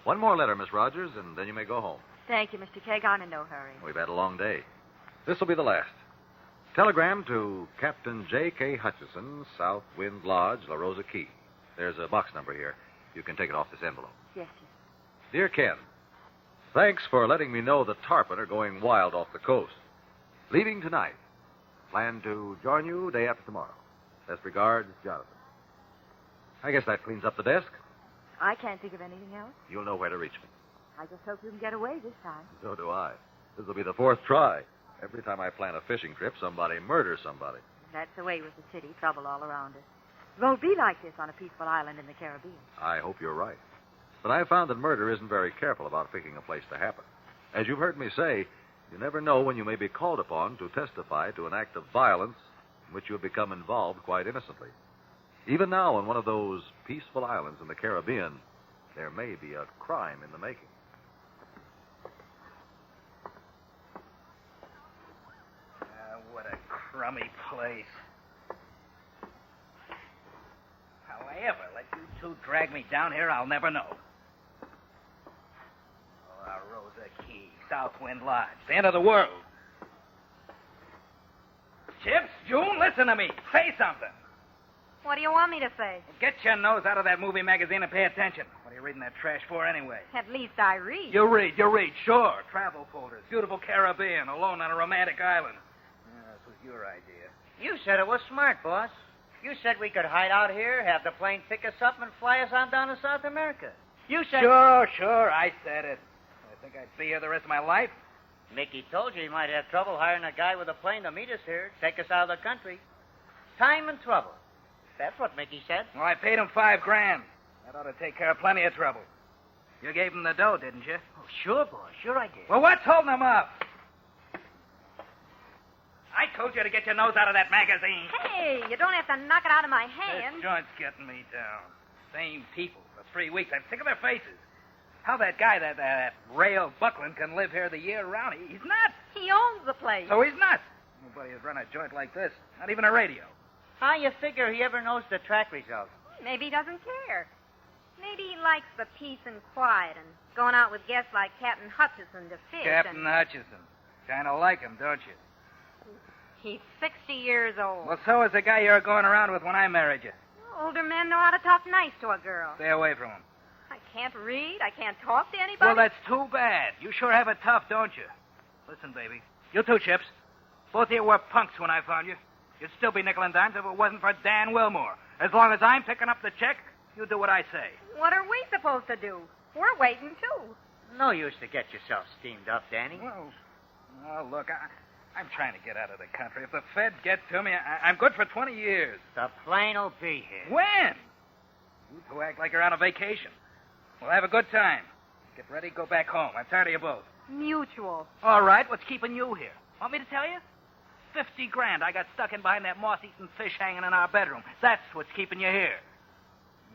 One more letter, Miss Rogers, and then you may go home. Thank you, Mr. Kegg. I'm in no hurry. We've had a long day. This will be the last. Telegram to Captain J.K. Hutchison, South Wind Lodge, La Rosa Key. There's a box number here. You can take it off this envelope. Yes, sir. Dear Ken, thanks for letting me know the tarpon are going wild off the coast. Leaving tonight. Plan to join you day after tomorrow. Best regards, Jonathan. I guess that cleans up the desk. I can't think of anything else. You'll know where to reach me. I just hope you can get away this time. So do I. This will be the fourth try. Every time I plan a fishing trip, somebody murders somebody. That's the way with the city, trouble all around us. It won't be like this on a peaceful island in the Caribbean. I hope you're right. But I've found that murder isn't very careful about picking a place to happen. As you've heard me say, you never know when you may be called upon to testify to an act of violence in which you have become involved quite innocently. Even now, on one of those peaceful islands in the Caribbean, there may be a crime in the making. What a crummy place. How I ever let you two drag me down here, I'll never know. La Rosa Key, South Wind Lodge, the end of the world. Chips, June, listen to me. Say something. What do you want me to say? Get your nose out of that movie magazine and pay attention. What are you reading that trash for anyway? At least I read. You read, sure. Travel folders, beautiful Caribbean, alone on a romantic island. Yeah, this was your idea. You said it was smart, boss. You said we could hide out here, have the plane pick us up, and fly us on down to South America. You said... Sure, I said it. I think I'd be here the rest of my life. Mickey told you he might have trouble hiring a guy with a plane to meet us here, take us out of the country. Time and trouble. That's what Mickey said. Well, I paid him $5,000. That ought to take care of plenty of trouble. You gave him the dough, didn't you? Oh, sure, boss. Sure I did. Well, what's holding him up? I told you to get your nose out of that magazine. Hey, you don't have to knock it out of my hand. This joint's getting me down. Same people for 3 weeks. I'm sick of their faces. How that guy, that Rail Buckland, can live here the year round? He's nuts. He owns the place. So he's nuts. Nobody would run a joint like this. Not even a radio. How you figure he ever knows the track results? Maybe he doesn't care. Maybe he likes the peace and quiet and going out with guests like Captain Hutchison to fish. Captain Hutchison. Kind of like him, don't you? He's 60 years old. Well, so is the guy you were going around with when I married you. Older men know how to talk nice to a girl. Stay away from him. I can't read. I can't talk to anybody. Well, that's too bad. You sure have it tough, don't you? Listen, baby. You too, Chips. Both of you were punks when I found you. You'd still be nickel and dimes if it wasn't for Dan Wilmore. As long as I'm picking up the check, you do what I say. What are we supposed to do? We're waiting, too. No use to get yourself steamed up, Danny. Well, look, I'm trying to get out of the country. If the feds get to me, I'm good for 20 years. The plane will be here. When? You two act like you're on a vacation. We'll have a good time. Get ready, go back home. I'm tired of you both. Mutual. All right, what's keeping you here? Want me to tell you? $50,000 I got stuck in behind that moth-eaten fish hanging in our bedroom. That's what's keeping you here.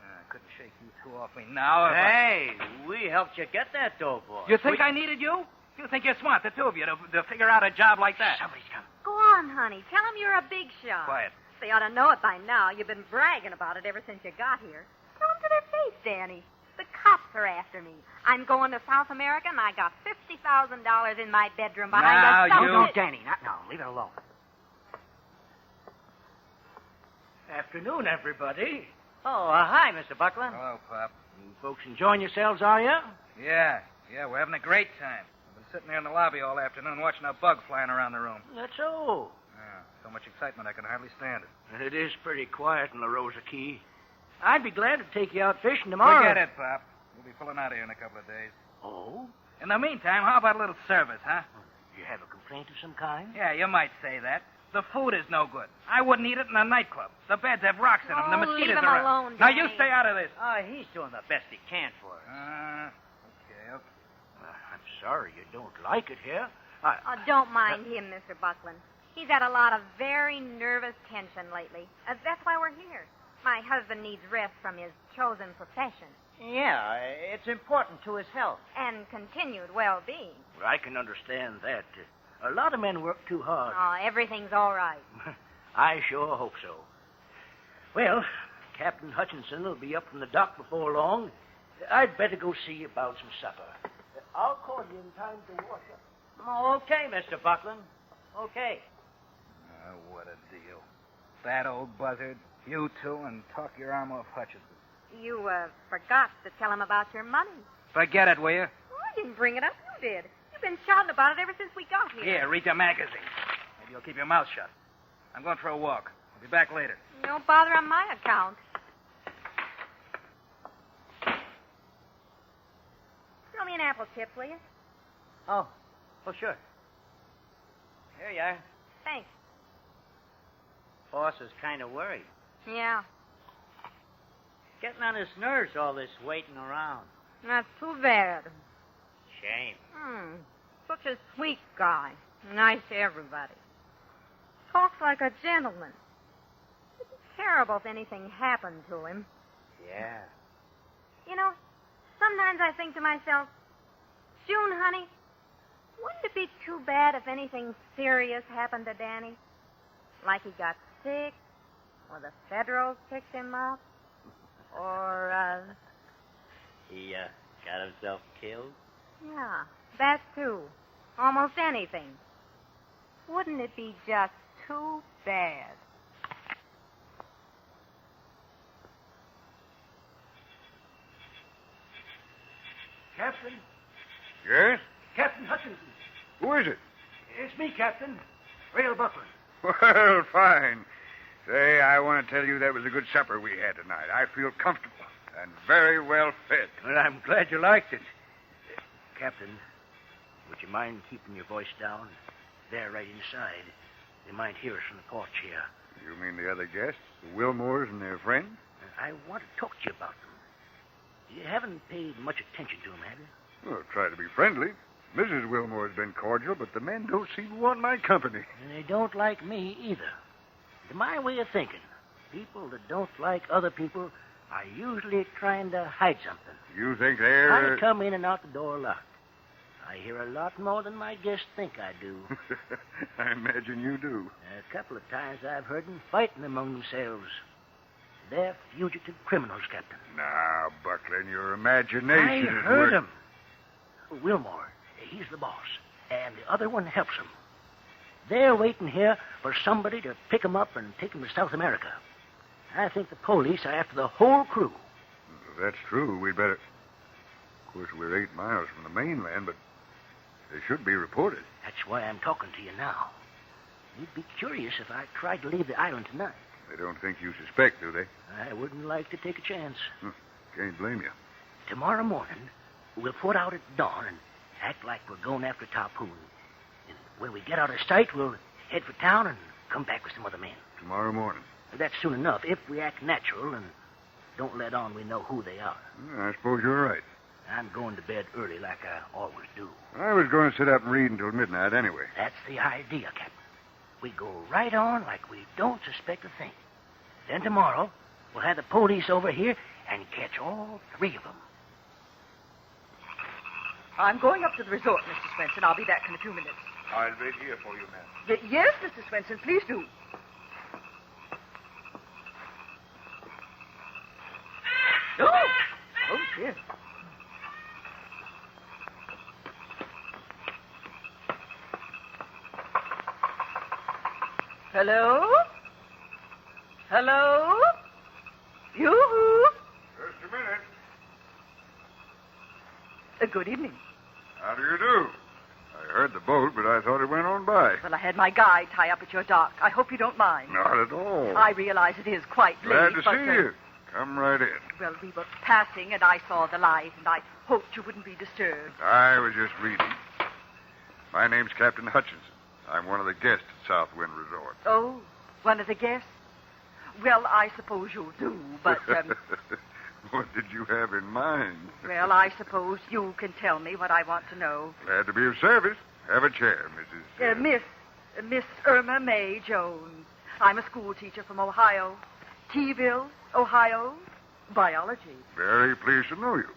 I couldn't shake you two off me now. Hey, we helped you get that dough, boy. You think I needed you? You think you're smart, the two of you, to figure out a job like that? Somebody's coming. Go on, honey. Tell him you're a big shot. Quiet. They ought to know it by now. You've been bragging about it ever since you got here. Tell them to their face, Danny. The cops are after me. I'm going to South America, and I got $50,000 in my bedroom behind Now, a you... No, Danny, not now. Leave it alone. Afternoon, everybody. Oh, hi, Mr. Buckland. Hello, Pop. You folks enjoying yourselves, are you? Yeah, we're having a great time. I've been sitting here in the lobby all afternoon watching a bug flying around the room. That's so. Yeah, so much excitement I can hardly stand it. And it is pretty quiet in La Rosa Key. I'd be glad to take you out fishing tomorrow. Forget it, Pop. We'll be pulling out of here in a couple of days. Oh? In the meantime, how about a little service, huh? You have a complaint of some kind? Yeah, you might say that. The food is no good. I wouldn't eat it in a nightclub. The beds have rocks in them. The Oh, mosquitoes leave him are alone, Now, Danny. you stay out of this. Oh, he's doing the best he can for us. Okay. I'm sorry you don't like it here. Oh, don't mind him, Mr. Buckland. He's had a lot of very nervous tension lately. That's why we're here. My husband needs rest from his chosen profession Yeah, it's important to his health. and continued well-being. Well, I can understand that. A lot of men work too hard. Oh, everything's all right. I sure hope so. Well, Captain Hutchinson will be up from the dock before long, I'd better go see about some supper. I'll call you in time to wash up. Oh, okay, Mr. Buckland. Okay. What a deal. That old buzzard, you two, and talk your arm off Hutchinson. You, forgot to tell him about your money. Forget it, will you? Well, I didn't bring it up. You did. You've been shouting about it ever since we got here. Here, read your magazine. Maybe you'll keep your mouth shut. I'm going for a walk. I'll be back later. No bother on my account. Throw me an apple chip, will you? Oh, sure. Here you are. Thanks. Boss is kind of worried. Yeah. Getting on his nerves, all this waiting around. That's too bad. Shame. Such a sweet guy. Nice to everybody. Talks like a gentleman. It'd be terrible if anything happened to him. Yeah. You know, sometimes I think to myself, June, honey, wouldn't it be too bad if anything serious happened to Danny? Like he got sick, or the Federals picked him up, or, He, got himself killed? yeah, that too. Almost anything. Wouldn't it be just too bad? Captain? Yes? Captain Hutchinson. Who is it? It's me, Captain. Rail Buckland. Well, fine. Say, I want to tell you that was a good supper we had tonight. I feel comfortable and very well fed. Well, I'm glad you liked it. Captain, would you mind keeping your voice down? They're right inside. They might hear us from the porch here. You mean the other guests, the Wilmores and their friend? I want to talk to you about them. You haven't paid much attention to them, have you? Well, try to be friendly. Mrs. Wilmore's been cordial, but the men don't seem to want my company. And they don't like me either. To my way of thinking, people that don't like other people are usually trying to hide something. You think they're... I come in and out the door locked. I hear a lot more than my guests think I do. I imagine you do. A couple of times I've heard them fighting among themselves. They're fugitive criminals, Captain. Now, Buckland, your imagination I is heard them. Wilmore, he's the boss, and the other one helps him. They're waiting here for somebody to pick them up and take them to South America. I think the police are after the whole crew. If that's true, we'd better... Of course, we're 8 miles from the mainland, but they should be reported. That's why I'm talking to you now. You'd be curious if I tried to leave the island tonight. They don't think you suspect, do they? I wouldn't like to take a chance. Can't blame you. Tomorrow morning, we'll put out at dawn and act like we're going after Tarpoon. And when we get out of sight, we'll head for town and come back with some other men. Tomorrow morning. That's soon enough, if we act natural and don't let on we know who they are. I suppose you're right. I'm going to bed early like I always do. I was going to sit up and read until midnight anyway. That's the idea, Captain. We go right on like we don't suspect a thing. Then tomorrow, we'll have the police over here and catch all 3 of them. I'm going up to the resort, Mr. Swenson. I'll be back in a few minutes. I'll wait here for you, ma'am. Yes, Mr. Swenson, please do. Oh, dear. Hello? Hello? Yoo-hoo! Just a minute. Good evening. How do you do? I heard the boat, but I thought it went on by. Well, I had my guide tie up at your dock. I hope you don't mind. Not at all. I realize it is quite Glad late, to but... see you. Come right in. Well, we were passing, and I saw the light, and I hoped you wouldn't be disturbed. I was just reading. My name's Captain Hutchinson. I'm one of the guests at Southwind Resort. Oh, one of the guests? Well, I suppose you'll do, but, What did you have in mind? well, I suppose you can tell me what I want to know. Glad to be of service. Have a chair, Mrs. Miss Irma Mae Jones. I'm a school teacher from Ohio. Teaville, Ohio. Biology. Very pleased to know you.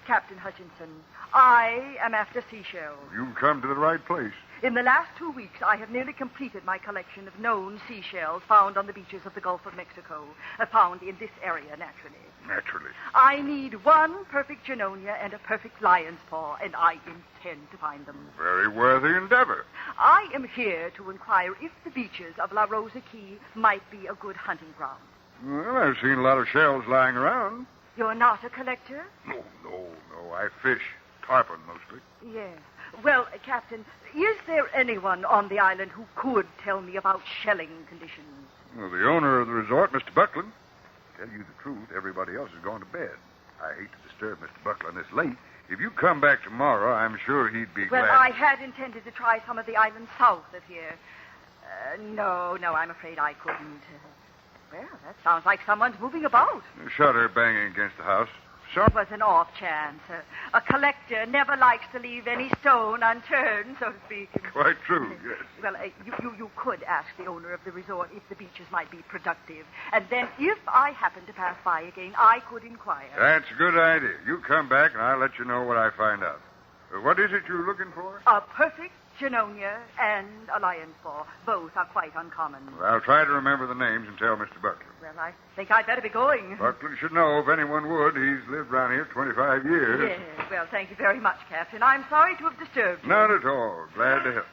Captain Hutchinson, I am after seashells. You've come to the right place. In the last 2 weeks, I have nearly completed my collection of known seashells found on the beaches of the Gulf of Mexico. Found in this area, naturally. Naturally. I need one perfect Junonia and a perfect lion's paw, and I intend to find them. Very worthy endeavor. I am here to inquire if the beaches of La Rosa Key might be a good hunting ground. Well, I've seen a lot of shells lying around. You're not a collector? No. I fish. Tarpon, mostly. Yes. Well, Captain, is there anyone on the island who could tell me about shelling conditions? Well, the owner of the resort, Mr. Buckland. To tell you the truth, everybody else has gone to bed. I hate to disturb Mr. Buckland this late. If you come back tomorrow, I'm sure he'd be glad. Well, I had intended to try some of the islands south of here. No, I'm afraid I couldn't. Well, that sounds like someone's moving about. A shutter banging against the house. It was an off chance. A collector never likes to leave any stone unturned, so to speak. Quite true, yes. Well, you could ask the owner of the resort if the beaches might be productive. And then if I happen to pass by again, I could inquire. That's a good idea. You come back and I'll let you know what I find out. What is it you're looking for? A perfect Junonia and a lion's paw. Both are quite uncommon. Well, I'll try to remember the names and tell Mr. Buckland. Well, I think I'd better be going. Buckland should know if anyone would. He's lived around here 25 years. Yes, well, thank you very much, Captain. I'm sorry to have disturbed you. Not at all. Glad to help.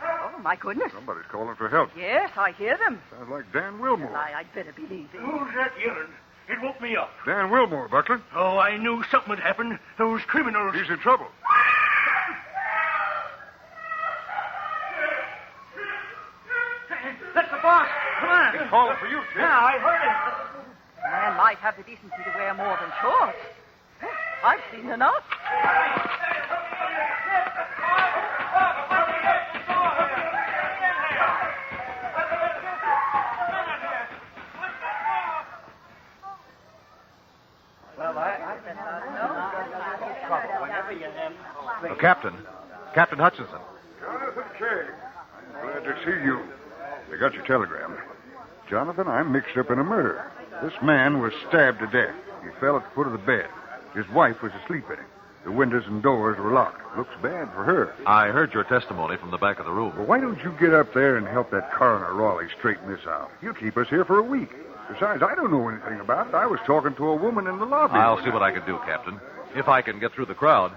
Oh, my goodness. Somebody's calling for help. Yes, I hear them. Sounds like Dan Wilmore. Well, I'd better believe it. Who's that yelling? It woke me up. Dan Wilmore, Buckland. Oh, I knew something had happened. Those criminals. He's in trouble. That's the boss. Come on. He's calling for you, Chip. Yeah, I heard him. Man might have the decency to wear more than shorts. I've seen enough. Captain Hutchinson. Jonathan Kay. I'm glad to see you. I got your telegram. Jonathan, I'm mixed up in a murder. This man was stabbed to death. He fell at the foot of the bed. His wife was asleep in it. The windows and doors were locked. Looks bad for her. I heard your testimony from the back of the room. Well, why don't you get up there and help that coroner Raleigh straighten this out? He'll keep us here for a week. Besides, I don't know anything about it. I was talking to a woman in the lobby. I'll see what I can do, Captain. If I can get through the crowd.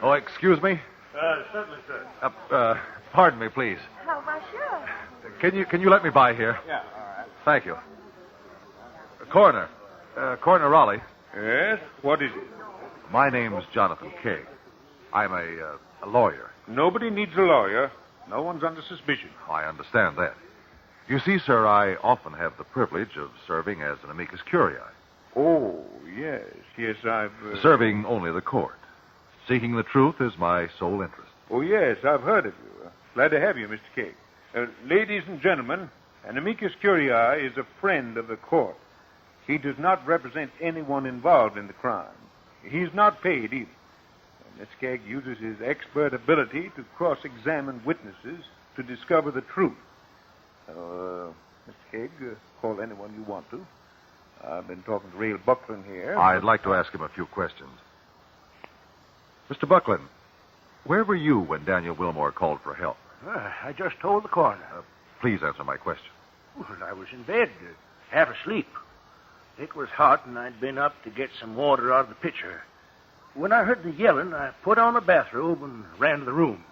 Oh, excuse me? Certainly, sir. Pardon me, please. Oh, well, sure. Can you let me by here? Yeah, all right. Thank you. Coroner. Coroner Raleigh. Yes? What is it? My name's Jonathan Kay. I'm a lawyer. Nobody needs a lawyer. No one's under suspicion. I understand that. You see, sir, I often have the privilege of serving as an amicus curiae. Oh, yes. Yes, I've... Serving only the court. Seeking the truth is my sole interest. Oh, yes, I've heard of you. Glad to have you, Mr. Kay. Ladies and gentlemen, an amicus curiae is a friend of the court. He does not represent anyone involved in the crime. He's not paid either. And Mr. Kay uses his expert ability to cross-examine witnesses to discover the truth. Mr. Kay, call anyone you want to. I've been talking to Rail Buckland here. I'd like to ask him a few questions. Mr. Buckland, where were you when Daniel Wilmore called for help? I just told the coroner. Please answer my question. Well, I was in bed, half asleep. It was hot, and I'd been up to get some water out of the pitcher. When I heard the yelling, I put on a bathrobe and ran to the room.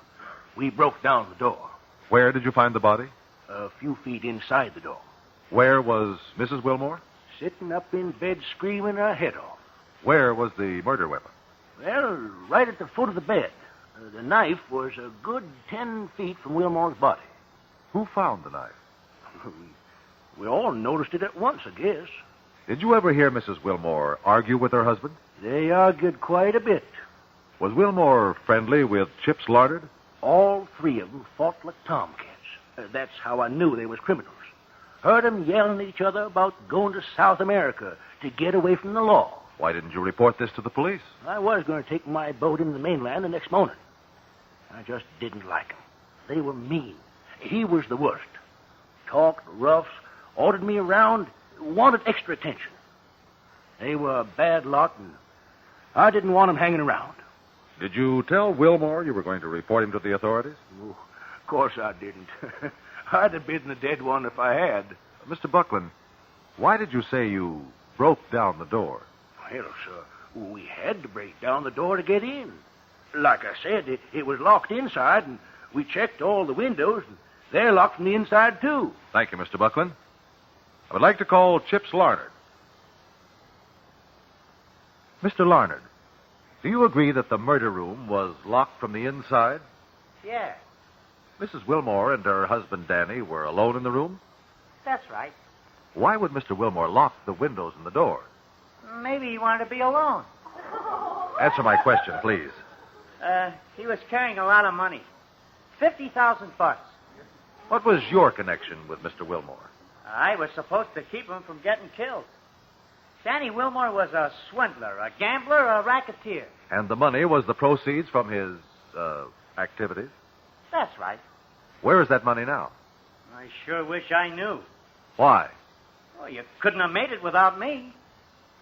We broke down the door. Where did you find the body? A few feet inside the door. Where was Mrs. Wilmore? Sitting up in bed screaming her head off. Where was the murder weapon? Well, right at the foot of the bed. The knife was a good 10 feet from Wilmore's body. Who found the knife? We all noticed it at once, I guess. Did you ever hear Mrs. Wilmore argue with her husband? They argued quite a bit. Was Wilmore friendly with Chips Lardard? All three of them fought like tomcats. That's how I knew they was criminals. Heard them yelling at each other about going to South America to get away from the law. Why didn't you report this to the police? I was going to take my boat into the mainland the next morning. I just didn't like them. They were mean. He was the worst. Talked rough, ordered me around, wanted extra attention. They were a bad lot, and I didn't want them hanging around. Did you tell Wilmore you were going to report him to the authorities? Oh, of course I didn't. I'd have been the dead one if I had. Mr. Buckland, why did you say you broke down the door? Well, sir, we had to break down the door to get in. Like I said, it was locked inside, and we checked all the windows, and they're locked from the inside, too. Thank you, Mr. Buckland. I would like to call Chips Larnard. Mr. Larnard, do you agree that the murder room was locked from the inside? Yeah, Mrs. Wilmore and her husband, Danny, were alone in the room? that's right. Why would Mr. Wilmore lock the windows and the door? Maybe he wanted to be alone. Answer my question, please. He was carrying a lot of money. $50,000. What was your connection with Mr. Wilmore? I was supposed to keep him from getting killed. Danny Wilmore was a swindler, a gambler, a racketeer. And the money was the proceeds from his, activities? That's right. Where is that money now? I sure wish I knew. Why? Well, you couldn't have made it without me.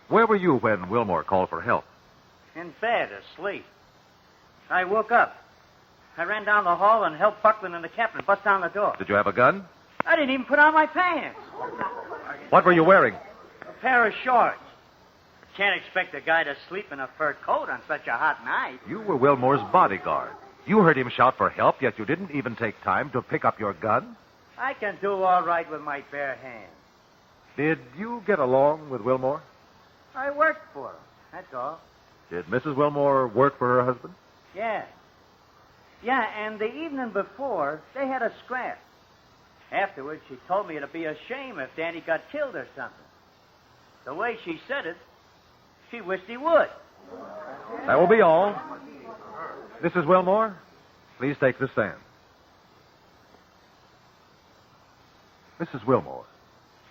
Where were you when Wilmore called for help? In bed, asleep. I woke up. I ran down the hall and helped Buckland and the captain bust down the door. Did you have a gun? I didn't even put on my pants. What were you wearing? A pair of shorts. Can't expect a guy to sleep in a fur coat on such a hot night. You were Wilmore's bodyguard. You heard him shout for help, yet you didn't even take time to pick up your gun? I can do all right with my bare hands. Did you get along with Wilmore? I worked for him, that's all. Did Mrs. Wilmore work for her husband? Yeah. Yeah, and the evening before, they had a scrap. Afterwards, she told me it'd be a shame if Danny got killed or something. The way she said it, she wished he would. That will be all. Mrs. Wilmore, please take the stand. Mrs. Wilmore,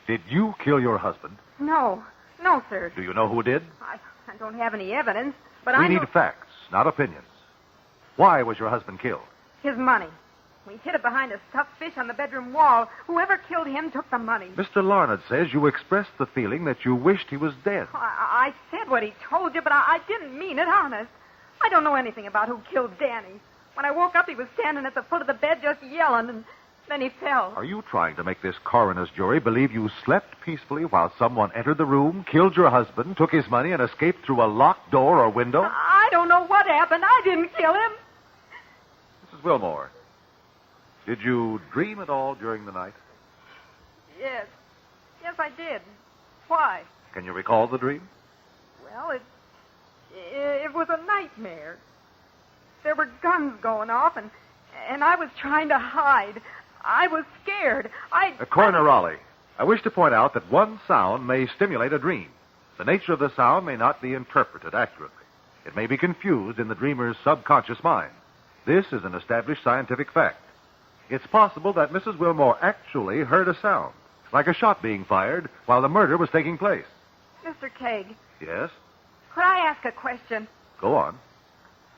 did you kill your husband? No. No, sir. Do you know who did? I don't have any evidence, but We I know... need facts, not opinions. Why was your husband killed? His money. We hid it behind a stuffed fish on the bedroom wall. Whoever killed him took the money. Mr. Larnard says you expressed the feeling that you wished he was dead. I said what he told you, but I didn't mean it, honest. I don't know anything about who killed Danny. When I woke up, he was standing at the foot of the bed just yelling, and then he fell. Are you trying to make this coroner's jury believe you slept peacefully while someone entered the room, killed your husband, took his money, and escaped through a locked door or window? I don't know what happened. I didn't kill him. Mrs. Wilmore, did you dream at all during the night? Yes. Yes, I did. Why? Can you recall the dream? Well, it was a nightmare. There were guns going off, and I was trying to hide. I was scared. Coroner Raleigh, I wish to point out that one sound may stimulate a dream. The nature of the sound may not be interpreted accurately. It may be confused in the dreamer's subconscious mind. This is an established scientific fact. It's possible that Mrs. Wilmore actually heard a sound, like a shot being fired while the murder was taking place. Mr. Kaeg, Yes? could I ask a question? Go on.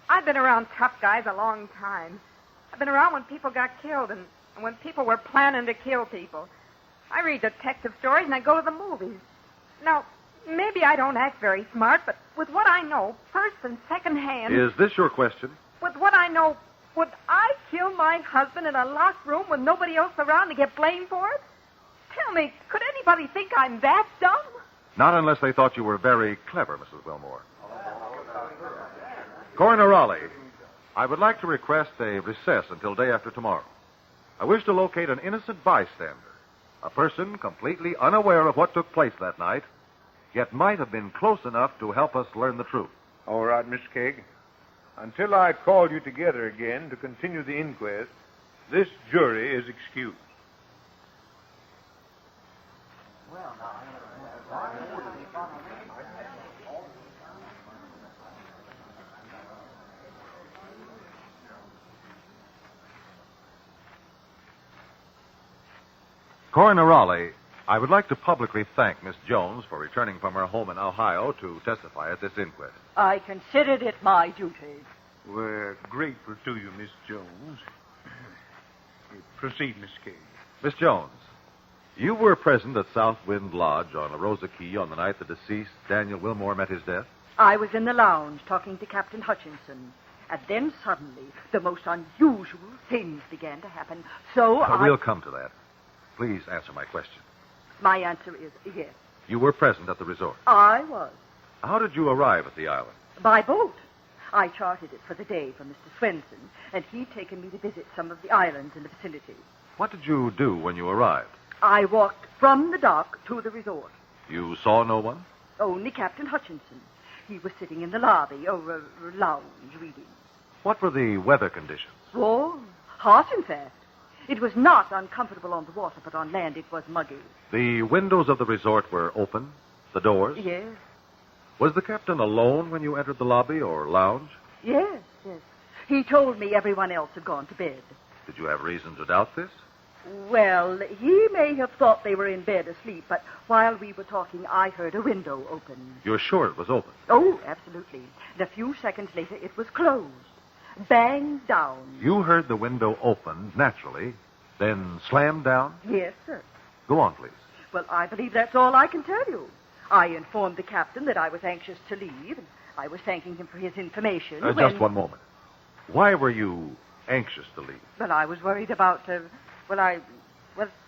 I've been around tough guys a long time. I've been around when people got killed and when people were planning to kill people. I read detective stories and I go to the movies. Now, maybe I don't act very smart, but with what I know, first and second hand... Is this your question? With what I know, would I kill my husband in a locked room with nobody else around to get blamed for it? Tell me, could anybody think I'm that dumb? Not unless they thought you were very clever, Mrs. Wilmore. Coroner Raleigh, I would like to request a recess until day after tomorrow. I wish to locate an innocent bystander, a person completely unaware of what took place that night, yet might have been close enough to help us learn the truth. All right, Mr. Kaeg. Until I call you together again to continue the inquest, this jury is excused. Coroner Raleigh, I would like to publicly thank Miss Jones for returning from her home in Ohio to testify at this inquest. I considered it my duty. We're grateful to you, Miss Jones. Proceed, Miss Kaeg. Miss Jones, You were present at Southwind Lodge on Arosa Key on the night the deceased Daniel Wilmore met his death? I was in the lounge talking to Captain Hutchinson. And then suddenly, the most unusual things began to happen. So We'll come to that. Please answer my question. My answer is yes. You were present at the resort. I was. How did you arrive at the island? By boat. I chartered it for the day for Mr. Swenson, and he'd taken me to visit some of the islands in the vicinity. What did you do when you arrived? I walked from the dock to the resort. You saw no one? Only Captain Hutchinson. He was sitting in the lobby, or lounge, reading. What were the weather conditions? Oh, hot, in fact. It was not uncomfortable on the water, but on land it was muggy. The windows of the resort were open? The doors? Yes. Was the captain alone when you entered the lobby or lounge? Yes. He told me everyone else had gone to bed. Did you have reason to doubt this? Well, he may have thought they were in bed asleep, but while we were talking, I heard a window open. You're sure it was open? Oh, absolutely. And a few seconds later, it was closed. Banged down. You heard the window open, naturally, then slammed down? Yes, sir. Go on, please. Well, I believe that's all I can tell you. I informed the captain that I was anxious to leave, and I was thanking him for his information. Just one moment. Why were you anxious to leave? Well, I was worried about,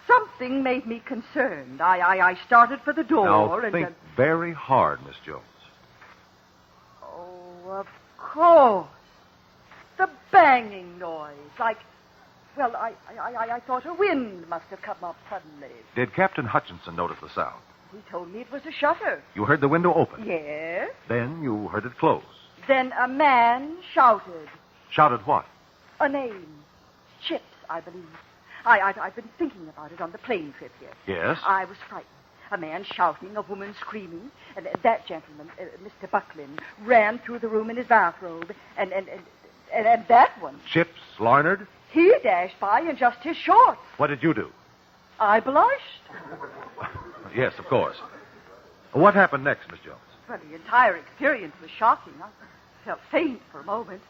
something made me concerned. I started for the door Now, and... think very hard, Miss Jones. Oh, of course. The banging noise, I thought a wind must have come up suddenly. Did Captain Hutchinson notice the sound? He told me it was a shutter. You heard the window open? Yes. Then you heard it close. Then a man shouted. Shouted what? A name. Chips, I believe. I've been thinking about it on the plane trip here. Yes? I was frightened. A man shouting, a woman screaming, and that gentleman, Mr. Buckland, ran through the room in his bathrobe, and that one. Chips Larnard? He dashed by in just his shorts. What did you do? I blushed. Yes, of course. What happened next, Miss Jones? Well, the entire experience was shocking. I felt faint for a moment.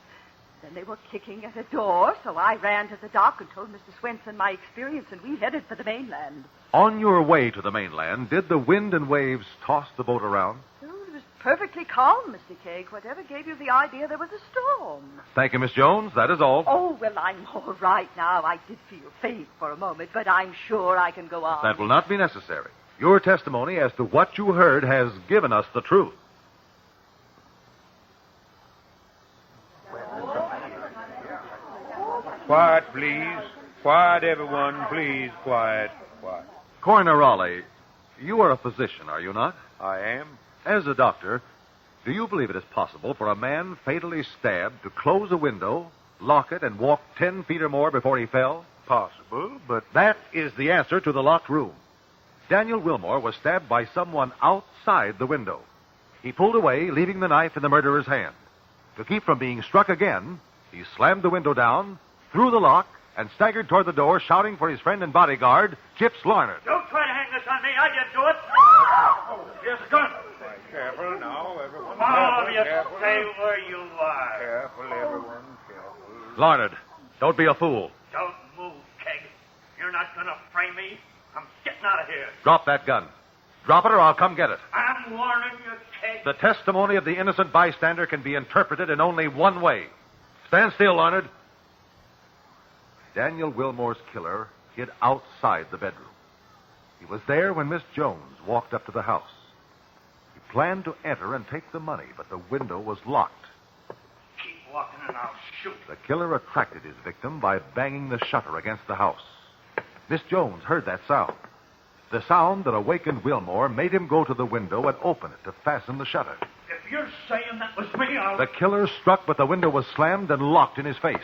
Then they were kicking at a door, so I ran to the dock and told Mr. Swenson my experience, and we headed for the mainland. On your way to the mainland, did the wind and waves toss the boat around? Oh, it was perfectly calm, Mr. Cake. Whatever gave you the idea there was a storm? Thank you, Miss Jones. That is all. Oh, well, I'm all right now. I did feel faint for a moment, but I'm sure I can go on. That will not be necessary. Your testimony as to what you heard has given us the truth. Quiet, please. Quiet, everyone. Please, quiet. Coroner Raleigh, you are a physician, are you not? I am. As a doctor, do you believe it is possible for a man fatally stabbed to close a window, lock it, and walk 10 feet or more before he fell? Possible, but That is the answer to the locked room. Daniel Wilmore was stabbed by someone outside the window. He pulled away, leaving the knife in the murderer's hand. To keep from being struck again, he slammed the window down, threw the lock, and staggered toward the door, shouting for his friend and bodyguard, Chips Larnard. Don't try to hang this on me. I didn't do it. Here's a gun. careful now, everyone. All of you Careful. stay where you are. Careful, everyone. Careful. Larnard, don't be a fool. Don't move, Keg. You're not going to frame me. I'm getting out of here. Drop that gun. Drop it or I'll come get it. I'm warning you, Keg. The testimony of the innocent bystander can be interpreted in only one way. Stand still, Larnard. Daniel Wilmore's killer hid outside the bedroom. He was there when Miss Jones walked up to the house. He planned to enter and take the money, but the window was locked. Keep walking and I'll shoot. The killer attracted his victim by banging the shutter against the house. Miss Jones heard that sound. The sound that awakened Wilmore made him go to the window and open it to fasten the shutter. If you're saying that was me, I'll... The killer struck, but the window was slammed and locked in his face.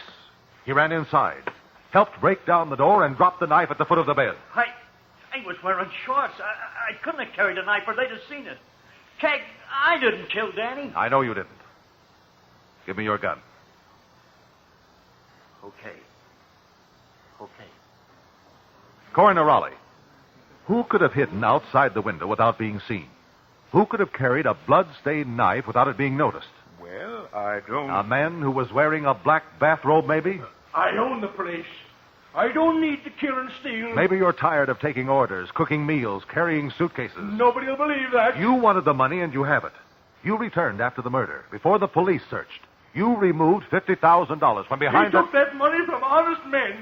He ran inside, helped break down the door, and dropped the knife at the foot of the bed. I was wearing shorts. I couldn't have carried a knife or they'd have seen it. Keg, I didn't kill Danny. I know you didn't. Give me your gun. Okay. Coroner Raleigh, who could have hidden outside the window without being seen? Who could have carried a blood-stained knife without it being noticed? Well, I don't... A man who was wearing a black bathrobe, maybe? I own the place. I don't need to kill and steal. Maybe you're tired of taking orders, cooking meals, carrying suitcases. Nobody will believe that. You wanted the money and you have it. You returned after the murder, before the police searched. You removed $50,000 from behind He took that money from honest men.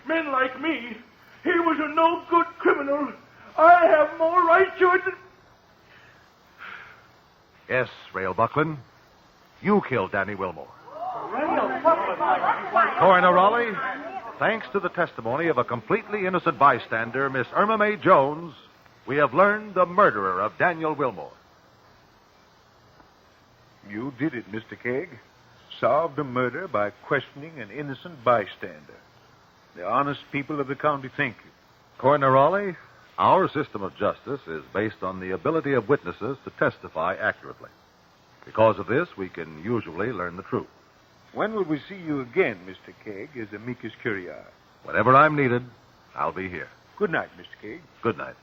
Men like me. He was a no-good criminal. I have more right to it than... Yes, Rail Buckland. You killed Danny Wilmore. Coroner Raleigh, thanks to the testimony of a completely innocent bystander, Miss Irma Mae Jones, we have learned the murderer of Daniel Wilmore. You did it, Mr. Kegg. Solved a murder by questioning an innocent bystander. The honest people of the county thank you. Coroner Raleigh, our system of justice is based on the ability of witnesses to testify accurately. Because of this, we can usually learn the truth. When will we see you again, Mr. Kegg, as amicus curiae? Whenever I'm needed, I'll be here. Good night, Mr. Kegg. Good night.